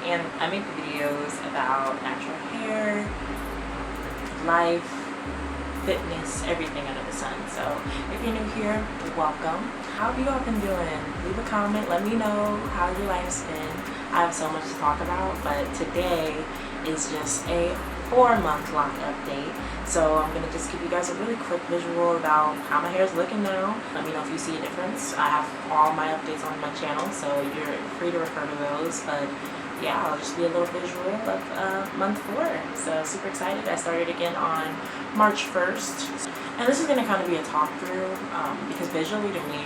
and I make videos about natural hair, life, fitness, everything under the sun. So if you're new here, welcome. How have you all been doing? Leave a comment, let me know how your life's been. I have so much to talk about, but today is just a 4-month lock update. So I'm gonna just give you guys a really quick visual about how my hair is looking now. Let me know if you see a difference. I have all my updates on my channel, so you're free to refer to those. But yeah, I'll just be a little visual of month 4. So super excited. I started again on March 1st. And this is gonna kind of be a talk through because visually to me,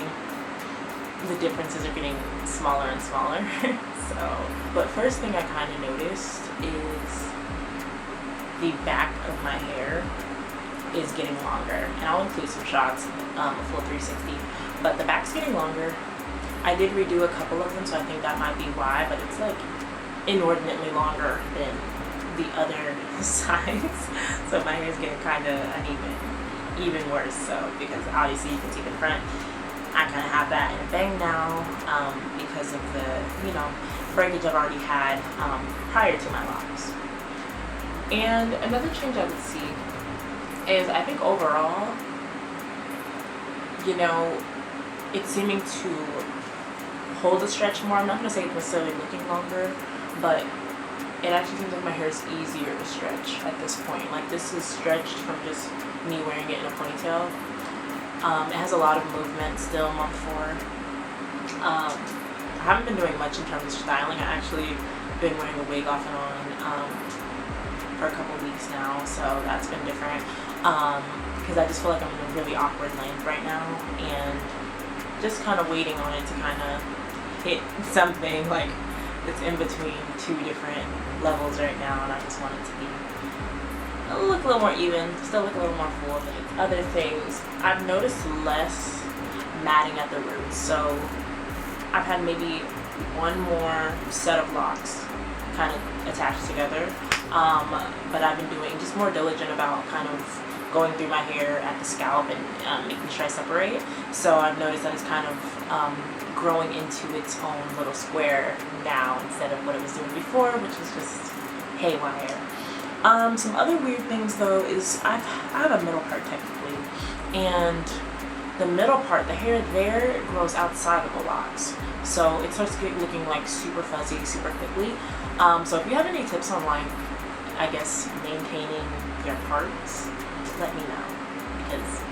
the differences are getting smaller and smaller. But first thing I kind of noticed is the back of my hair is getting longer, and I'll include some shots, a full 360, but the back's getting longer. I did redo a couple of them, so I think that might be why, but it's like inordinately longer than the other sides. So my hair's getting kind of uneven, even worse so, because obviously you can see the front. I kind of have that in a bang now because of the, breakage I've already had prior to my locks. And another change I would see is I think overall, it's seeming to hold a stretch more. I'm not going to say it's necessarily looking longer, but it actually seems like my hair is easier to stretch at this point. Like this is stretched from just me wearing it in a ponytail. It has a lot of movement still, month 4. I haven't been doing much in terms of styling. I actually been wearing a wig off and on for a couple weeks now, so that's been different because I just feel like I'm in a really awkward length right now, and just kind of waiting on it to kind of hit something like it's in between 2 different levels right now, and I just want it to be look a little more even, still look a little more full. But other things, I've noticed less matting at the roots, so I've had maybe one more set of locks kind of attached together, but I've been doing just more diligent about kind of going through my hair at the scalp and making sure I separate. So I've noticed that it's kind of growing into its own little square now instead of what it was doing before, which was just haywire. Some other weird things though is I have a middle part technically, and the middle part, the hair there grows outside of the locks, so it starts looking like super fuzzy super quickly. So if you have any tips on like, I guess, maintaining your parts, let me know, because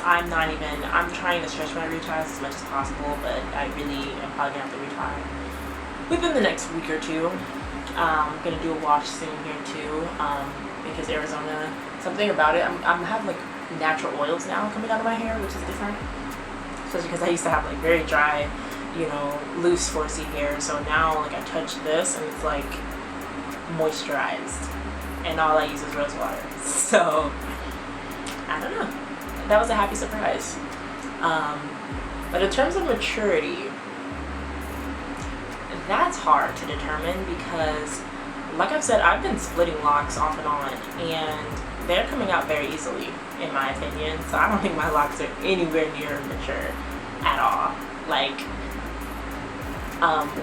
I'm trying to stretch my reties as much as possible, but I really am probably gonna have to retie within the next week or 2. I'm gonna do a wash soon here too, because Arizona, something about it, I'm having like natural oils now coming out of my hair, which is different, especially because I used to have like very dry, loose 4C hair. So now like I touch this and it's like moisturized, and all I use is rose water. So I don't know, that was a happy surprise. But in terms of maturity, that's hard to determine because, like I've said, I've been splitting locks off and on, and they're coming out very easily, in my opinion. So I don't think my locks are anywhere near mature at all. Like,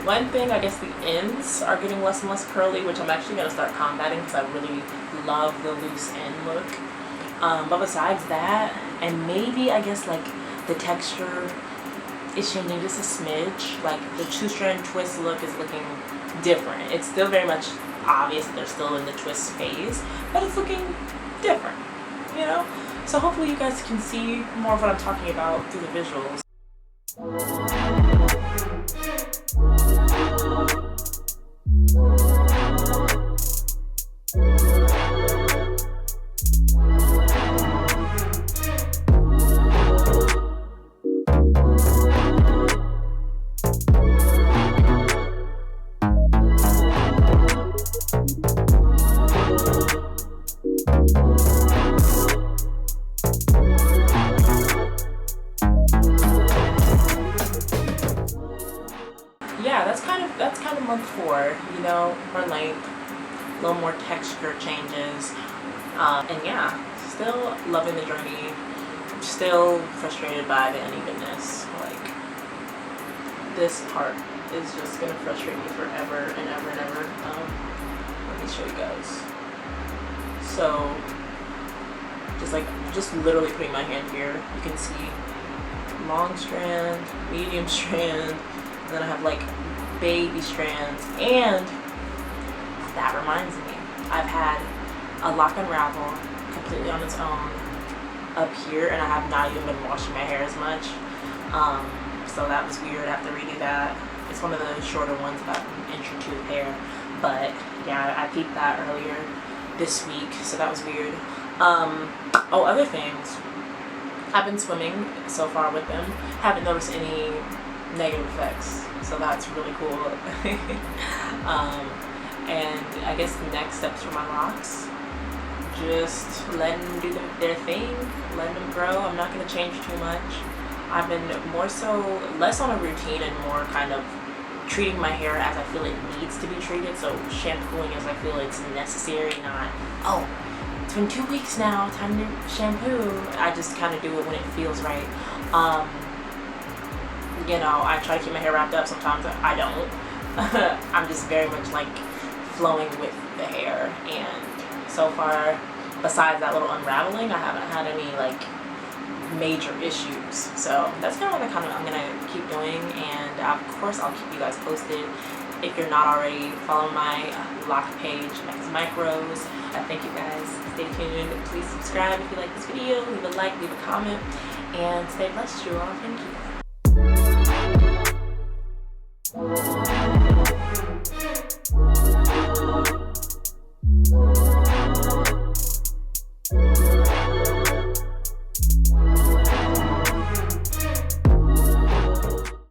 one thing, I guess the ends are getting less and less curly, which I'm actually going to start combating because I really love the loose end look. But besides that, and maybe I guess like the texture is changing just a smidge. Like the 2-strand twist look is looking different. It's still very much obvious that they're still in the twist phase, but it's looking different, So hopefully you guys can see more of what I'm talking about through the visuals. Yeah, that's kind of month 4, more length, a little more texture changes, and yeah, still loving the journey, still frustrated by the unevenness. Like this part is just gonna frustrate me forever and ever and ever. Let me show you guys. So just literally putting my hand here, you can see long strand, medium strand, and then I have like baby strands. And that reminds me, I've had a lock unravel completely on its own up here, and I have not even been washing my hair as much. So that was weird. I have to redo that. It's one of the shorter ones, about an inch or two of hair. But yeah, I peeped that earlier this week, so that was weird. Oh, other things. I've been swimming so far with them. Haven't noticed any negative effects, so that's really cool. And I guess the next steps for my locks, just letting them do their thing, letting them grow. I'm not going to change too much. I've been less on a routine and more kind of treating my hair as I feel it needs to be treated. So shampooing as I feel it's necessary, not, oh, it's been 2 weeks now, time to shampoo. I just kind of do it when it feels right. You know, I try to keep my hair wrapped up. Sometimes I don't. I'm just very much like flowing with the hair. And so far, besides that little unraveling, I haven't had any like major issues. So that's kind of what I'm gonna keep doing. And of course, I'll keep you guys posted. If you're not already, follow my lock page, Micros. Thank you guys. Stay tuned. Please subscribe if you like this video. Leave a like, leave a comment, and stay blessed, you all. Thank you.